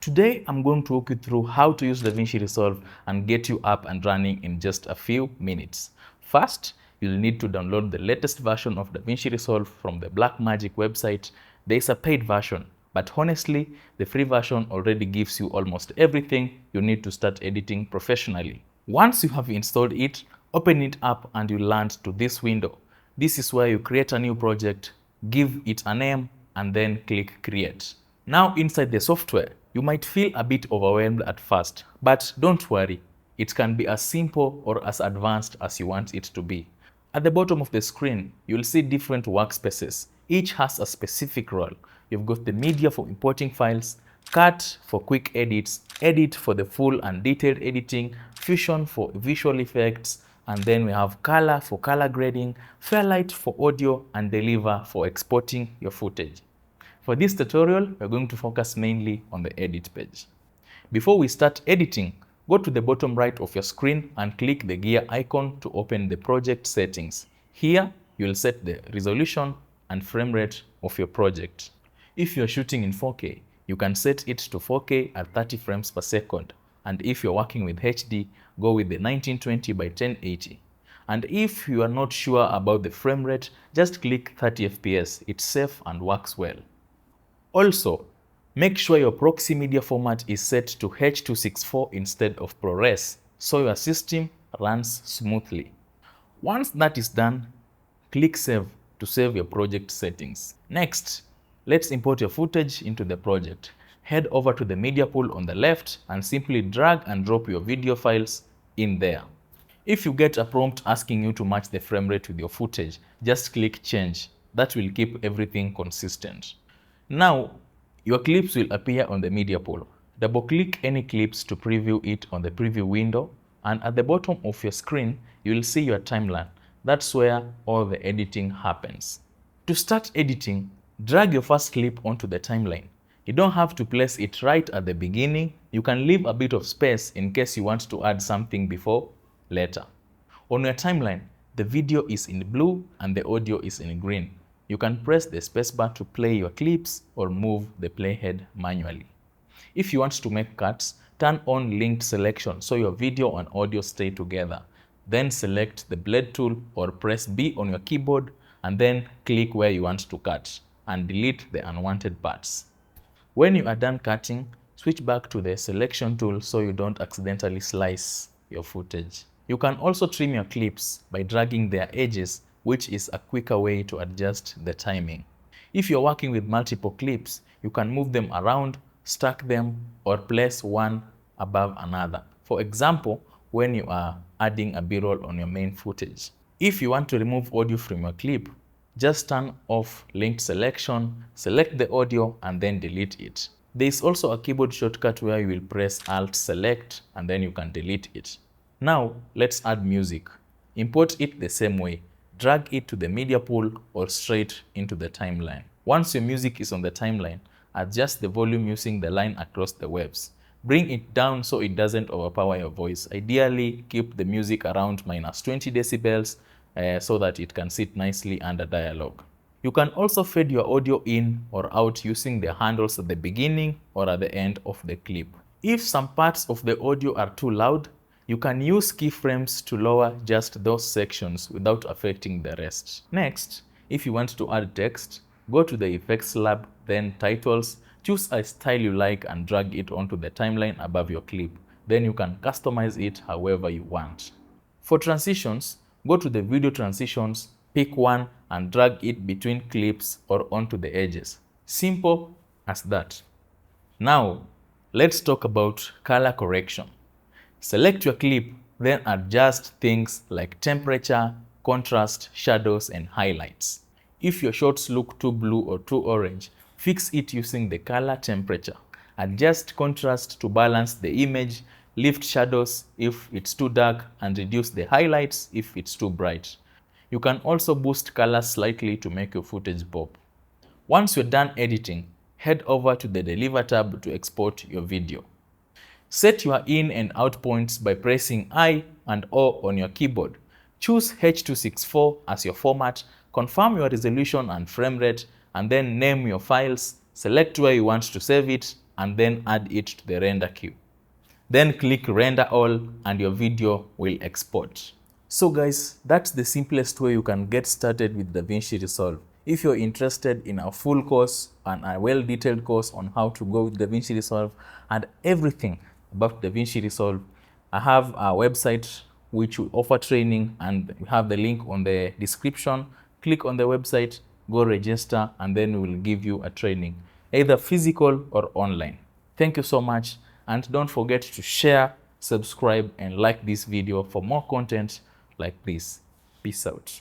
Today, I'm going to walk you through how to use DaVinci Resolve and get you up and running in just a few minutes. First, you'll need to download the latest version of DaVinci Resolve from the Blackmagic website. There is a paid version, but honestly, the free version already gives you almost everything you need to start editing professionally. Once you have installed it, open it up and you'll land to this window. This is where you create a new project, give it a name, and then click Create. Now inside the software, you might feel a bit overwhelmed at first, but don't worry. It can be as simple or as advanced as you want it to be. At the bottom of the screen, you'll see different workspaces. Each has a specific role. You've got the media for importing files, cut for quick edits, edit for the full and detailed editing, fusion for visual effects, and then we have color for color grading, fairlight for audio, and deliver for exporting your footage. For this tutorial, we're going to focus mainly on the edit page. Before we start editing, go to the bottom right of your screen and click the gear icon to open the project settings. Here, you'll set the resolution and frame rate of your project. If you're shooting in 4K, you can set it to 4K at 30 frames per second. And if you're working with HD, go with the 1920 by 1080. And if you are not sure about the frame rate, just click 30 FPS. It's safe and works well. Also, make sure your proxy media format is set to H.264 instead of ProRes, so your system runs smoothly. Once that is done, click Save to save your project settings. Next, let's import your footage into the project. Head over to the media pool on the left and simply drag and drop your video files in there. If you get a prompt asking you to match the frame rate with your footage, just click Change. That will keep everything consistent. Now, your clips will appear on the media pool. Double-click any clips to preview it on the preview window, and at the bottom of your screen, you will see your timeline. That's where all the editing happens. To start editing, drag your first clip onto the timeline. You don't have to place it right at the beginning. You can leave a bit of space in case you want to add something before later. On your timeline, the video is in blue and the audio is in green. You can press the spacebar to play your clips or move the playhead manually. If you want to make cuts, turn on linked selection so your video and audio stay together. Then select the blade tool or press B on your keyboard and then click where you want to cut and delete the unwanted parts. When you are done cutting, switch back to the selection tool so you don't accidentally slice your footage. You can also trim your clips by dragging their edges, which is a quicker way to adjust the timing. If you're working with multiple clips, you can move them around, stack them, or place one above another. For example, when you are adding a B-roll on your main footage. If you want to remove audio from your clip, just turn off linked selection, select the audio, and then delete it. There is also a keyboard shortcut where you will press Alt-Select, and then you can delete it. Now, let's add music. Import it the same way. Drag it to the media pool or straight into the timeline. Once your music is on the timeline, adjust the volume using the line across the waves. Bring it down so it doesn't overpower your voice. Ideally, keep the music around -20 decibels so that it can sit nicely under dialogue. You can also fade your audio in or out using the handles at the beginning or at the end of the clip. If some parts of the audio are too loud, you can use keyframes to lower just those sections without affecting the rest. Next, if you want to add text, go to the Effects tab, then Titles, choose a style you like and drag it onto the timeline above your clip. Then you can customize it however you want. For transitions, go to the Video Transitions, pick one and drag it between clips or onto the edges. Simple as that. Now, let's talk about color correction. Select your clip, then adjust things like temperature, contrast, shadows, and highlights. If your shots look too blue or too orange, fix it using the color temperature. Adjust contrast to balance the image, lift shadows if it's too dark, and reduce the highlights if it's too bright. You can also boost colors slightly to make your footage pop. Once you're done editing, head over to the Deliver tab to export your video. Set your in and out points by pressing I and O on your keyboard. Choose H.264 as your format, confirm your resolution and frame rate, and then name your files, select where you want to save it, and then add it to the render queue. Then click render all and your video will export. So guys, that's the simplest way you can get started with DaVinci Resolve. If you're interested in a full course and a well-detailed course on how to go with DaVinci Resolve and everything about DaVinci Resolve, I have a website which will offer training, and we have the link on the description. Click on the website, go register, and then we will give you a training, either physical or online. Thank you so much, and don't forget to share, subscribe, and like this video for more content like this. Peace out.